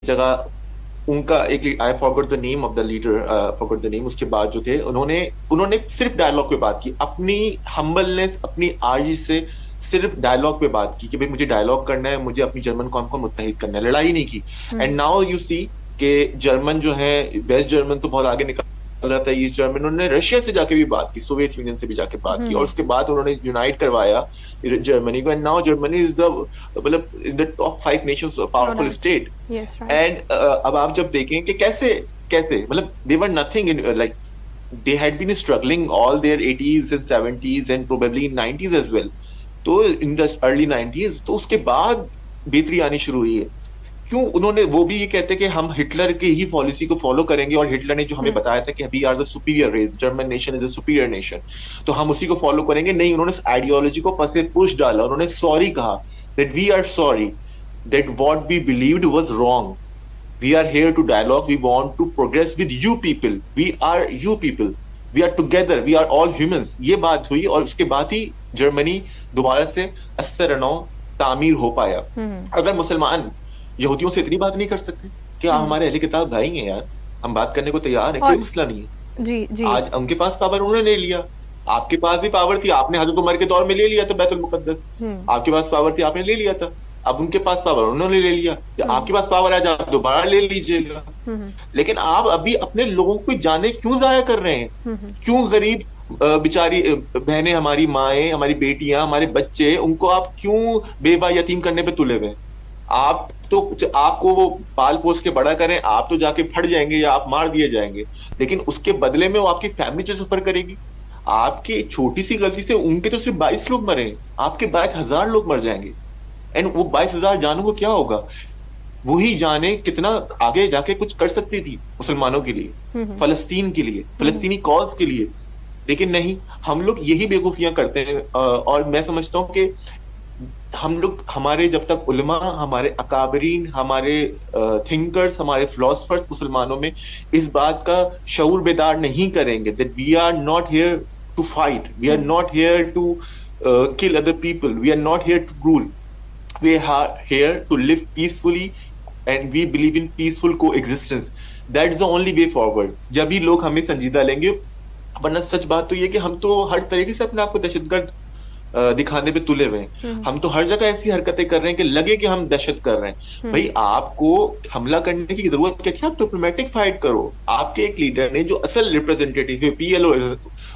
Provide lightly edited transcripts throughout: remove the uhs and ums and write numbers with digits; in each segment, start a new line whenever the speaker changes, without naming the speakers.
जगह उनका एक, I forgot the name of the leader, forgot the name, उसके बाद जो थे उन्होंने उन्होंने सिर्फ डायलॉग पे बात की, अपनी हम्बलनेस, अपनी आर्जी से सिर्फ डायलॉग पे बात की कि भाई मुझे डायलॉग करना है, मुझे अपनी जर्मन कौम को मुत्तहिद करना है, लड़ाई नहीं की। And
hmm.
Now you see कि जर्मन जो है, वेस्ट जर्मन तो बहुत आगे निकल रहा था, ईस्ट जर्मन, उन्होंने रशिया से जाके भी बात की, सोवियत यूनियन से भी जाके बात की, और
हम्म।
उसके बाद उन्होंने यूनाइट करवाया जर्मनी को। And now Germany is the, मतलब in the top 5 nations,
no
powerful
doubt.
State.
Yes, right.
And अब आप जब देखें कि कैसे कैसे मतलब they were nothing in, like they had been struggling all their 80s and 70s and probably in 90s as well. तो in the early 90s, तो उसके बाद बेहतरी आनी शुरू हुई है। क्यों? उन्होंने वो भी ये कहते हैं कि हम हिटलर की ही पॉलिसी को फॉलो करेंगे, और हिटलर ने जो हमें
हम्म।
बताया था कि we are the superior race, German nation is a superior nation, तो हम उसी को फॉलो करेंगे। नहीं, उन्होंने आइडियोलॉजी को पसे पुश डाला, उन्होंने सॉरी कहा, that we are sorry, that what we believed was wrong, we are here to dialogue, we want to progress with you people, we are you people, we are together, we are all humans। ये बात हुई, और उसके बाद ही Germany दोबारा से असर-ए-नौ तामीर हो पाया।
हम्म।
अगर मुसलमान यहूदियों से इतनी बात नहीं कर सकते? क्या
हम्म।
हमारे अहले किताब भाई हैं यार, हम बात करने को तैयार हैं, कोई
और
मसला नहीं है।
जी जी।
आज उनके पास पावर, उन्होंने ले लिया। आपके पास भी पावर थी, आपने हजरत उमर के दौर में ले लिया था बैतुल मुकद्दस।
हम्म।
आपके पास पावर थी, आपने ले लिया था। अब उनके पास पावर, उन्होंने ले लिया। जब
हम्म।
आपके पास पावर आ जाए, आप दोबारा ले लीजिएगा।
हम्म।
लेकिन आप अभी अपने लोगों को जाने क्यों जाया कर रहे हैं?
हम्म।
क्यों गरीब बेचारी बहनें, हमारी माएं, हमारी बेटियां, हमारे बच्चे, उनको आप क्यों बेवा यतीम करने पे तुले हुए हैं? आप तो, आपको वो पाल पोस के बड़ा करें, आप तो जाके फट जाएंगे या आप मार दिए जाएंगे, लेकिन उसके बदले में वो आपकी फैमिली जो सफर करेगी। आपकी छोटी सी गलती से उनके तो सिर्फ 22 लोग मरे हैं, आपके 22,000 लोग मर जाएंगे। एंड वो 22,000 जानों को क्या होगा? वही जाने कितना आगे जाके कुछ कर सकती थी मुसलमानों के लिए,
हम्म।
फलस्तीन के लिए,
हम्म।
फलस्तीनी कॉज के लिए। लेकिन नहीं, हम लोग यही बेवकूफियां करते हैं। और मैं समझता हूँ कि हम लोग, हमारे जब तक उलमा, हमारे अकाबरीन, हमारे थिंकर्स, हमारे फिलोसफर्स मुसलमानों में इस बात का शऊर बेदार नहीं करेंगे that we are not here to fight, we are
hmm.
Not here to kill other people, we are not here to rule, we are here to live peacefully and we believe in peaceful coexistence. That is the only way forward. जब भी लोग हमें संजीदा लेंगे। वरना सच बात तो ये कि हम तो हर तरीके से अपने आप को दहशतगर्द दिखाने पे तुले हुए हैं।
हम्म।
हम तो हर जगह ऐसी हरकतें कर रहे हैं कि लगे कि हम दहशत कर रहे हैं। भाई,
हम्म।
आपको हमला करने की जरूरत क्या थी? आप डिप्लोमेटिक फाइट करो। आपके एक लीडर ने, जो असल रिप्रेजेंटेटिव है, पीएलओ,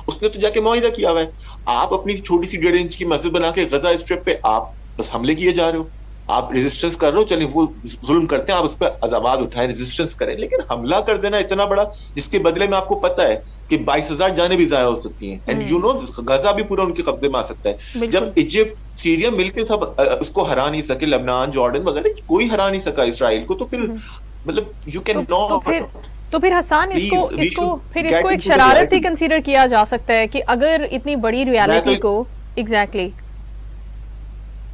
उसने तो जाके मुआहिदा किया हुआ है। आप अपनी छोटी सी 1.5 इंच की मस्जिद बना के गजा स्ट्रिप पे आप बस हमले किए जा रहे हो। आप रेजिस्टेंस कर रहे हो, चलिए वो जुल्म करते हैं, आप उस पर आवाज उठाएं, रेजिस्टेंस करें, लेकिन हमला कर देना इतना बड़ा, जिसके बदले में आपको पता है कि 22,000 जाने भी जाया हो सकती हैं, एंड यू
हम्म।
नो गजा भी पूरा उनके कब्जे में आ सकता है।
बिल्कुल।
जब इजिप्ट, सीरिया मिलकर सब उसको हरा नहीं सके, लेबनान, जॉर्डन वगैरह, कोई हरा नहीं सका इसराइल को, तो फिर
हम्म।
मतलब यू कैन
तो
नॉट।
फिर, तो फिर हसन, इसको
प्लीज, वी
इसको
शुड
फिर इसको
गेट
एक
इनटू द
शरारत ही
रियलिटी।
कंसीडर किया जा सकता है कि अगर इतनी बड़ी
मैं
रियलिटी
तो,
को, एग्जैक्टली,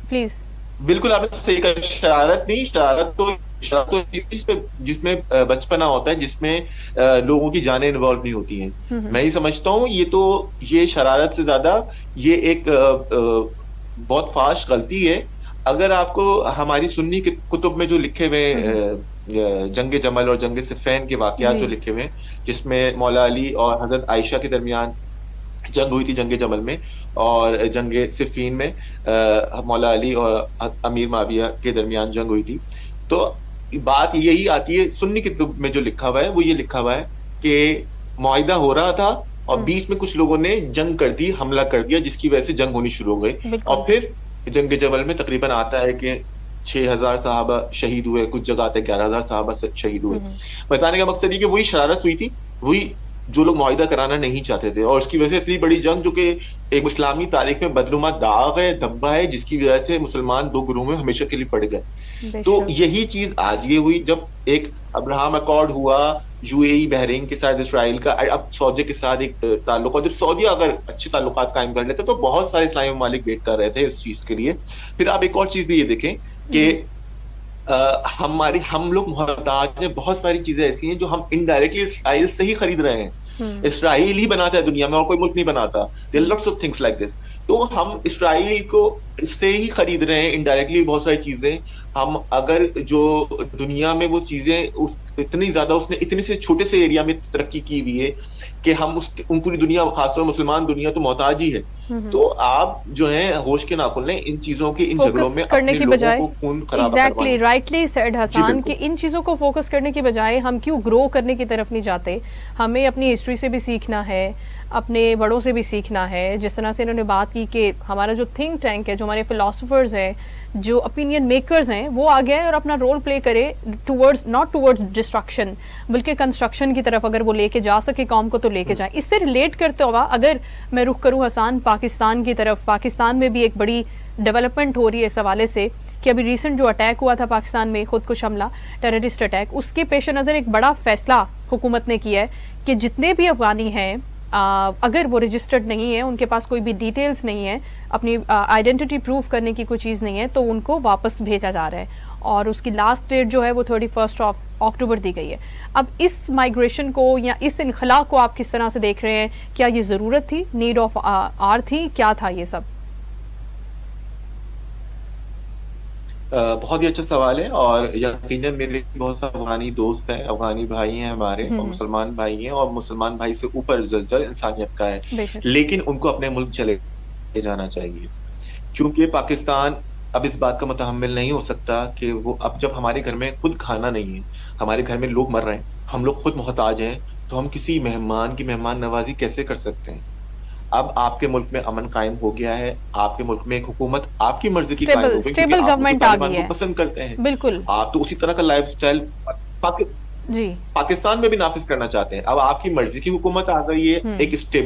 प्लीज।
बिल्कुल आपने सही कहा, शरारत नहीं, शरारत तो जिसमें जिसमें बचपना होता है, जिसमें लोगों की जानें इन्वॉल्व नहीं होती हैं।
हम्म।
मैं ही समझता हूँ ये तो, ये शरारत से ज्यादा ये एक बहुत फाश गलती है। अगर आपको हमारी सुन्नी के कुतुब में जो लिखे हुए
हम्म।
जंग जमल और जंग सिफ़ैन के वाकयात
जी।
जो लिखे हुए हैं, जिसमें मौला अली और हजरत आयशा के दरमियान जंग हुई थी, जंग जमल में, और जंग सिफ़ीन में मौला अली और अमीर माविया के दरमियान जंग हुई थी। तो बात यही आती है, सुन्नी किताब में जो लिखा हुआ है वो ये लिखा हुआ है कि मुआहिदा हो रहा था और
हम्म।
बीच में कुछ लोगों ने जंग कर दी, हमला कर दिया, जिसकी वजह से जंग होनी शुरू हो गई।
बिल्कुल।
और फिर जंग जमल में तकरीबन आता है कि 6,000 साहबा शहीद हुए, कुछ जगह आते हैं 11,000 साहबा शहीद हुए।
हम्म।
बताने का मकसद ये कि वही शरारत हुई थी, वही जो लोग मुआहिदा कराना नहीं चाहते थे, और उसकी वजह से इतनी बड़ी जंग, जो कि एक इस्लामी तारीख में बदनुमा दाग है, धब्बा है, जिसकी वजह से मुसलमान दो गुरुओं में हमेशा के लिए पड़ गए। तो
बेशक।
यही चीज आज ये हुई, जब एक अब्राहम अकॉर्ड हुआ यूएई बहरीन के साथ, इसराइल का, अब सऊदी के साथ एक ताल्लुक, जब सऊदी अगर अच्छे ताल्लुकात कायम कर लेते तो बहुत सारे इस्लामी ममालिक वेट कर रहे थे इस चीज के लिए। फिर आप एक और चीज भी ये देखें कि
जी।
हम लोग मोहताज हैं, बहुत सारी चीजें ऐसी हैं जो हम इनडायरेक्टली इसराइल से ही खरीद रहे हैं।
हम्म।
इसराइल ही बनाता है दुनिया में, और कोई मुल्क नहीं बनाता। There are
hmm.
Lots of things like this. तो हम इसराइल को इससे ही खरीद रहे हैं इनडायरेक्टली बहुत सारी चीजें। हम अगर जो दुनिया में वो चीजें उस इतनी ज्यादा उसने इतने से छोटे से एरिया में तरक्की की हुई है कि हम उन पूरी दुनिया, खासतौर मुसलमान दुनिया तो मोहताज ही है। तो आप जो है होश के नाखुन लें इन चीजों के, इन झगड़ों
फोकस
में
करने
अपने
की
लोगों
बजाय,
को खून खराबा
एग्जैक्टली
करवाना।
राइटली सेड
जी
हसन, कि
बिल्कुल।
इन चीज़ों को फोकस करने की बजाय हम क्यों ग्रो करने की तरफ नहीं जाते। हमें अपनी हिस्ट्री से भी सीखना है, अपने बड़ों से भी सीखना है। जिस तरह से इन्होंने बात की कि हमारा जो थिंक टैंक है, जो हमारे फिलोसफर्स हैं, जो ओपिनियन मेकर्स हैं, वो आ गया है और अपना रोल प्ले करे टूवर्ड्स, नॉट टूवर्ड्स डिस्ट्रक्शन, बल्कि कंस्ट्रक्शन की तरफ अगर वो लेके जा सके कौम को तो लेके जाए। इससे रिलेट करते हुआ अगर मैं रुख करूँ हसन पाकिस्तान की तरफ, पाकिस्तान में भी एक बड़ी डेवलपमेंट हो रही है इस हवाले से कि अभी रिसेंट जो अटैक हुआ था पाकिस्तान में, खुदकुश हमला, टेररिस्ट अटैक, उसके पेश नज़र एक बड़ा फैसला हुकूमत ने किया है कि जितने भी अफगानी हैं, अगर वो रजिस्टर्ड नहीं है, उनके पास कोई भी डिटेल्स नहीं है, अपनी आइडेंटिटी प्रूफ करने की कोई चीज़ नहीं है, तो उनको वापस भेजा जा रहा है। और उसकी लास्ट डेट जो है वो 31 अक्टूबर दी गई है। अब इस माइग्रेशन को या इस इनखला को आप किस तरह से देख रहे हैं? क्या ये ज़रूरत थी, नीड ऑफ आर थी, क्या था ये सब?
बहुत ही अच्छा सवाल है, और यकीनन मेरे बहुत सारे अफगानी दोस्त हैं, अफगानी भाई हैं हमारे, और
हम्म,
मुसलमान भाई हैं, और मुसलमान भाई से ऊपर जो इंसानियत का है।
बेशक।
लेकिन उनको अपने मुल्क चले जाना चाहिए, क्योंकि पाकिस्तान अब इस बात का मुतहम्मिल नहीं हो सकता कि वो, अब जब हमारे घर में खुद खाना नहीं है, हमारे घर में लोग मर रहे हैं, हम लोग खुद मोहताज हैं, तो हम किसी मेहमान की मेहमान नवाजी कैसे कर सकते हैं। अब आपके मुल्क में अमन कायम हो गया है, आपके मुल्क में एक हुकूमत आपकी मर्जी की कायम
स्टेबल
हो गई, क्योंकि
स्टेबल
आप लोग तो
गवर्नमेंट आ
तालिबान
गई
को
है।
पसंद करते हैं।
बिल्कुल।
आप तो उसी तरह का लाइफस्टाइल पाकि,
जी।
पाकिस्तान में भी नाफिज करना चाहते हैं। अब आपकी मर्जी की हुकूमत आ गई है,
हम्म।
एक स्टेबल